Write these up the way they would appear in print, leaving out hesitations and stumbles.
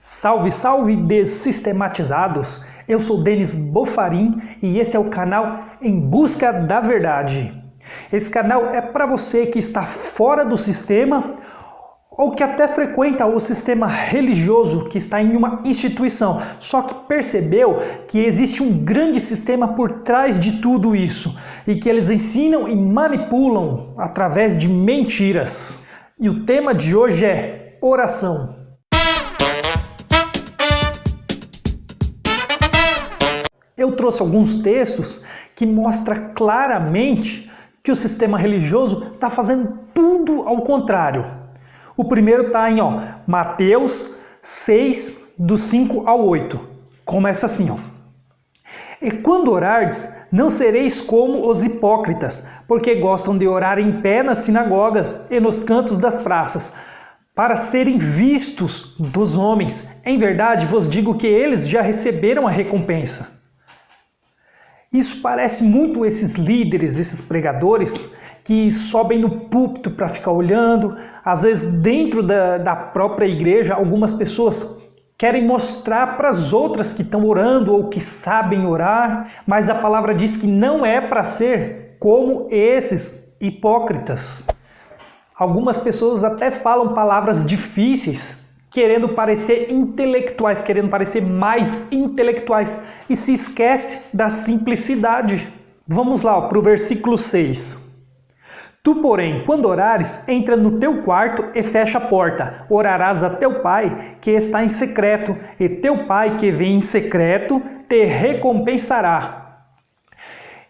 Salve, salve dessistematizados! Eu sou Denis Bofarin e esse é o canal Em Busca da Verdade. Esse canal é para você que está fora do sistema ou que até frequenta o sistema religioso, que está em uma instituição, só que percebeu que existe um grande sistema por trás de tudo isso e que eles ensinam e manipulam através de mentiras. E o tema de hoje é oração. Eu trouxe alguns textos que mostram claramente que o sistema religioso está fazendo tudo ao contrário. O primeiro está em Mateus 6, do 5 ao 8. Começa assim, E quando orardes, não sereis como os hipócritas, porque gostam de orar em pé nas sinagogas e nos cantos das praças, para serem vistos dos homens. Em verdade, vos digo que eles já receberam a recompensa. Isso parece muito esses líderes, esses pregadores que sobem no púlpito para ficar olhando. Às vezes dentro da própria igreja, algumas pessoas querem mostrar para as outras que estão orando ou que sabem orar, mas a palavra diz que não é para ser como esses hipócritas. Algumas pessoas até falam palavras difíceis, querendo parecer intelectuais, querendo parecer mais intelectuais, e se esquece da simplicidade. Vamos lá para o versículo 6. Tu, porém, quando orares, entra no teu quarto e fecha a porta. Orarás a teu pai, que está em secreto, e teu pai, que vem em secreto, te recompensará.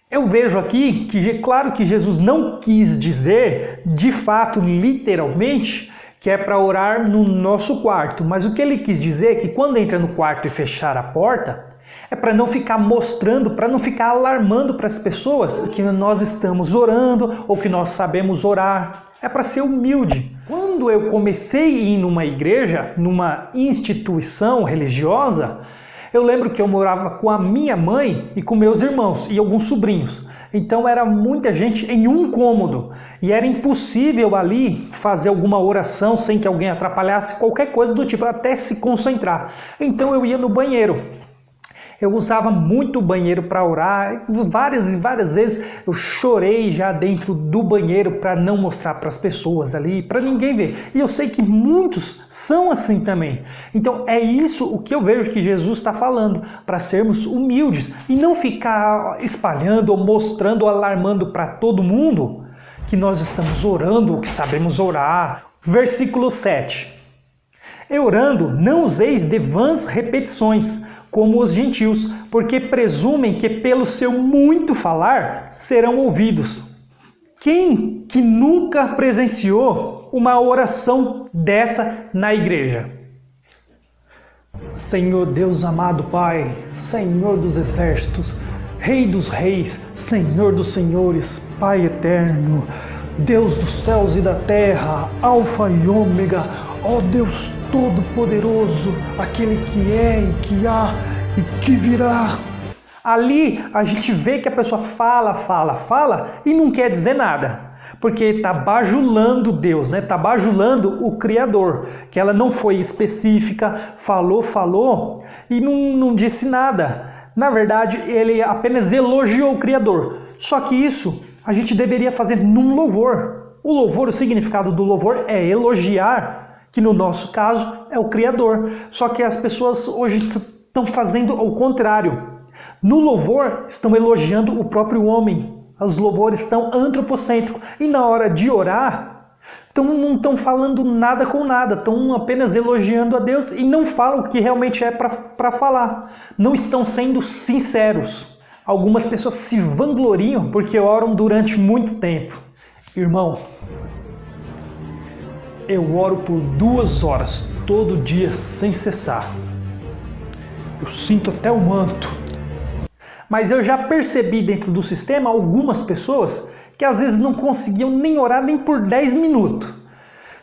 Eu vejo aqui que, claro que Jesus não quis dizer, de fato, literalmente, que é para orar no nosso quarto. Mas o que ele quis dizer é que quando entra no quarto e fechar a porta, é para não ficar mostrando, para não ficar alarmando para as pessoas que nós estamos orando ou que nós sabemos orar. É para ser humilde. Quando eu comecei a ir numa igreja, numa instituição religiosa, eu lembro que eu morava com a minha mãe e com meus irmãos e alguns sobrinhos. Então era muita gente em um cômodo e era impossível ali fazer alguma oração sem que alguém atrapalhasse, qualquer coisa do tipo, até se concentrar. Então eu ia no banheiro. Eu usava muito o banheiro para orar, várias e várias vezes eu chorei já dentro do banheiro para não mostrar para as pessoas ali, para ninguém ver. E eu sei que muitos são assim também. Então é isso o que eu vejo que Jesus está falando, para sermos humildes e não ficar espalhando ou mostrando ou alarmando para todo mundo que nós estamos orando ou que sabemos orar. Versículo 7. E orando, não useis de vãs repetições, como os gentios, porque presumem que pelo seu muito falar serão ouvidos. Quem que nunca presenciou uma oração dessa na igreja? Senhor Deus amado Pai, Senhor dos exércitos, Rei dos reis, Senhor dos senhores, Pai eterno, Deus dos céus e da terra, Alfa e Ômega, ó Deus Todo-Poderoso, aquele que é e que há e que virá. Ali a gente vê que a pessoa fala e não quer dizer nada, porque está bajulando Deus, né? Está bajulando o Criador, que ela não foi específica, falou e não disse nada. Na verdade, ele apenas elogiou o Criador. Só que isso a gente deveria fazer num louvor. O louvor, o significado do louvor é elogiar, que no nosso caso é o Criador. Só que as pessoas hoje estão fazendo o contrário. No louvor estão elogiando o próprio homem. Os louvores estão antropocêntricos. E na hora de orar, não estão falando nada com nada. Estão apenas elogiando a Deus e não falam o que realmente é para falar. Não estão sendo sinceros. Algumas pessoas se vangloriam porque oram durante muito tempo. Irmão, eu oro por 2 horas todo dia sem cessar. Eu sinto até o manto. Mas eu já percebi dentro do sistema algumas pessoas que às vezes não conseguiam nem orar nem por 10 minutos.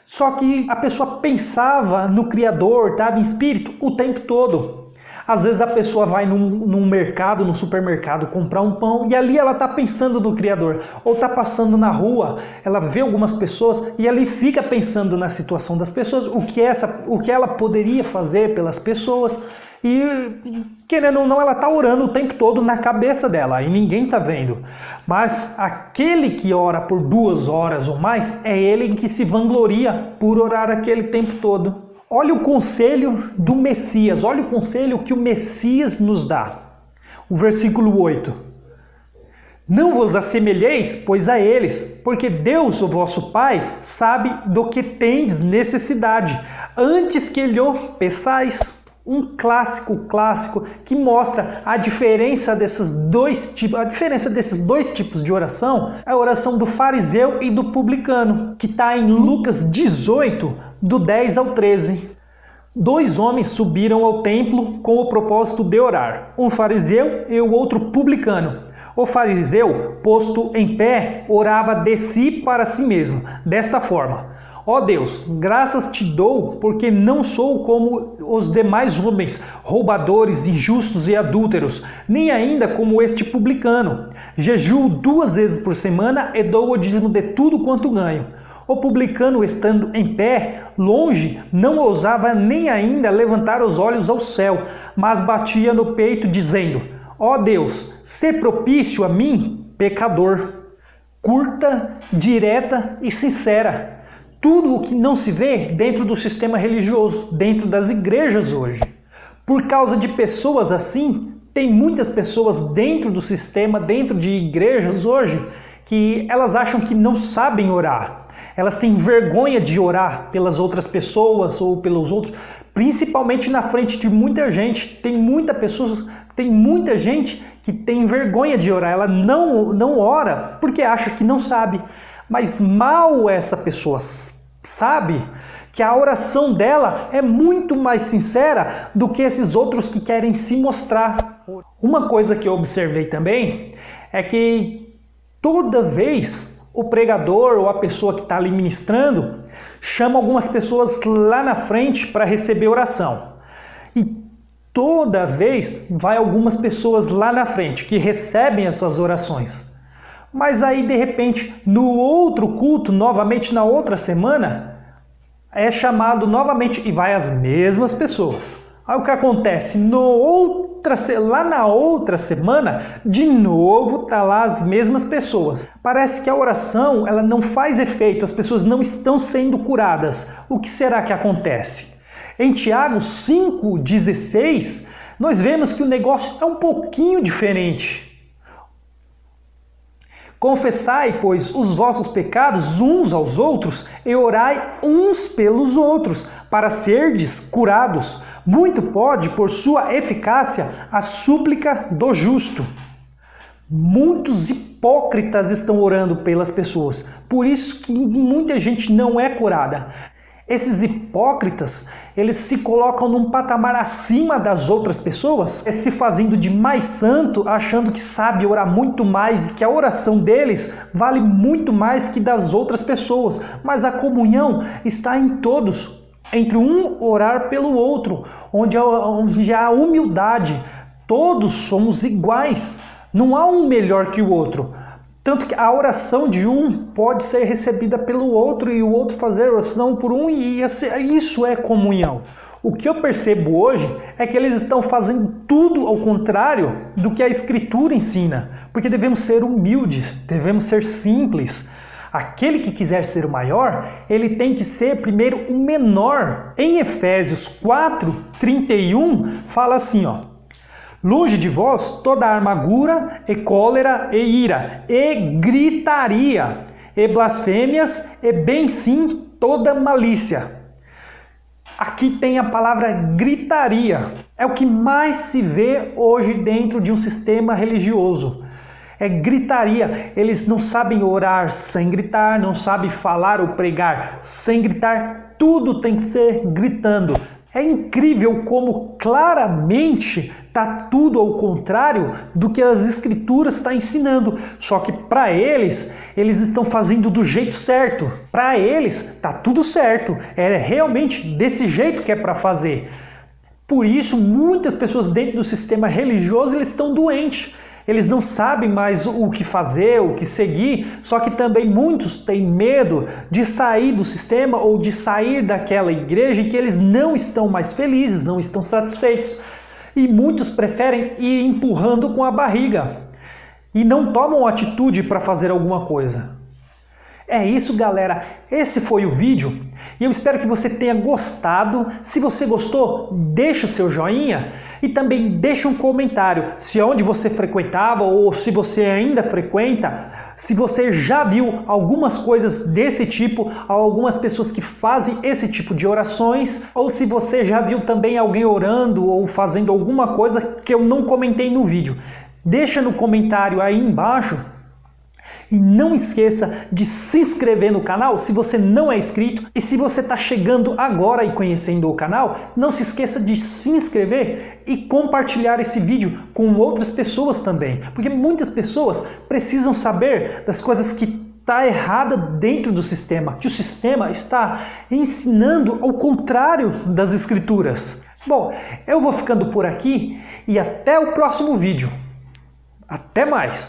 Só que a pessoa pensava no Criador, estava em espírito o tempo todo. Às vezes a pessoa vai num mercado, num supermercado, comprar um pão e ali ela está pensando no Criador. Ou está passando na rua, ela vê algumas pessoas e ali fica pensando na situação das pessoas, o que ela poderia fazer pelas pessoas. E, querendo ou não, ela está orando o tempo todo na cabeça dela e ninguém está vendo. Mas aquele que ora por 2 horas ou mais é ele que se vangloria por orar aquele tempo todo. Olha o conselho do Messias, olha o conselho que o Messias nos dá. O versículo 8. Não vos assemelheis, pois a eles, porque Deus, o vosso Pai, sabe do que tendes necessidade, antes que lhe peçais. Um clássico que mostra a diferença desses dois tipos de oração, é a oração do fariseu e do publicano, que está em Lucas 18, do 10 ao 13. 2 homens subiram ao templo com o propósito de orar, um fariseu e o outro publicano. O fariseu, posto em pé, orava de si para si mesmo, desta forma: ó Deus, graças te dou, porque não sou como os demais homens, roubadores, injustos e adúlteros, nem ainda como este publicano. Jejuo 2 vezes por semana e dou o dízimo de tudo quanto ganho. O publicano, estando em pé, longe, não ousava nem ainda levantar os olhos ao céu, mas batia no peito, dizendo: ó Deus, sê propício a mim, pecador. Curta, direta e sincera. Tudo o que não se vê dentro do sistema religioso, dentro das igrejas hoje. Por causa de pessoas assim, tem muitas pessoas dentro do sistema, dentro de igrejas hoje, que elas acham que não sabem orar. Elas têm vergonha de orar pelas outras pessoas ou pelos outros, principalmente na frente de muita gente. Tem muita gente que tem vergonha de orar. Ela não ora porque acha que não sabe. Mas mal essa pessoa sabe que a oração dela é muito mais sincera do que esses outros que querem se mostrar. Uma coisa que eu observei também é que toda vez o pregador ou a pessoa que está ali ministrando chama algumas pessoas lá na frente para receber oração. E toda vez vai algumas pessoas lá na frente que recebem essas orações. Mas aí, de repente, no outro culto, novamente na outra semana, é chamado novamente e vai as mesmas pessoas. Aí o que acontece? Lá na outra semana, de novo tá lá as mesmas pessoas. Parece que a oração ela não faz efeito, as pessoas não estão sendo curadas. O que será que acontece? Em Tiago 5,16, nós vemos que o negócio é um pouquinho diferente. Confessai, pois, os vossos pecados uns aos outros e orai uns pelos outros, para serdes curados. Muito pode, por sua eficácia, a súplica do justo. Muitos hipócritas estão orando pelas pessoas, por isso que muita gente não é curada. Esses hipócritas, eles se colocam num patamar acima das outras pessoas, se fazendo de mais santo, achando que sabe orar muito mais e que a oração deles vale muito mais que das outras pessoas. Mas a comunhão está em todos, entre um orar pelo outro, onde há humildade. Todos somos iguais, não há um melhor que o outro. Tanto que a oração de um pode ser recebida pelo outro e o outro fazer oração por um, e isso é comunhão. O que eu percebo hoje é que eles estão fazendo tudo ao contrário do que a Escritura ensina, porque devemos ser humildes, devemos ser simples. Aquele que quiser ser o maior, ele tem que ser primeiro o menor. Em Efésios 4:31 fala assim, ó: longe de vós toda amargura e cólera e ira, e gritaria, e blasfêmias, e bem sim toda malícia. Aqui tem a palavra gritaria. É o que mais se vê hoje dentro de um sistema religioso. É gritaria. Eles não sabem orar sem gritar, não sabem falar ou pregar sem gritar. Tudo tem que ser gritando. É incrível como claramente está tudo ao contrário do que as Escrituras estão ensinando. Só que para eles estão fazendo do jeito certo. Para eles está tudo certo. É realmente desse jeito que é para fazer. Por isso, muitas pessoas dentro do sistema religioso eles estão doentes. Eles não sabem mais o que fazer, o que seguir, só que também muitos têm medo de sair do sistema ou de sair daquela igreja em que eles não estão mais felizes, não estão satisfeitos. E muitos preferem ir empurrando com a barriga e não tomam atitude para fazer alguma coisa. É isso, galera. Esse foi o vídeo e eu espero que você tenha gostado. Se você gostou, deixa o seu joinha e também deixa um comentário se onde você frequentava ou se você ainda frequenta, se você já viu algumas coisas desse tipo, algumas pessoas que fazem esse tipo de orações, ou se você já viu também alguém orando ou fazendo alguma coisa que eu não comentei no vídeo. Deixa no comentário aí embaixo. E não esqueça de se inscrever no canal se você não é inscrito. E se você está chegando agora e conhecendo o canal, não se esqueça de se inscrever e compartilhar esse vídeo com outras pessoas também. Porque muitas pessoas precisam saber das coisas que está errada dentro do sistema, que o sistema está ensinando ao contrário das escrituras. Bom, eu vou ficando por aqui e até o próximo vídeo. Até mais!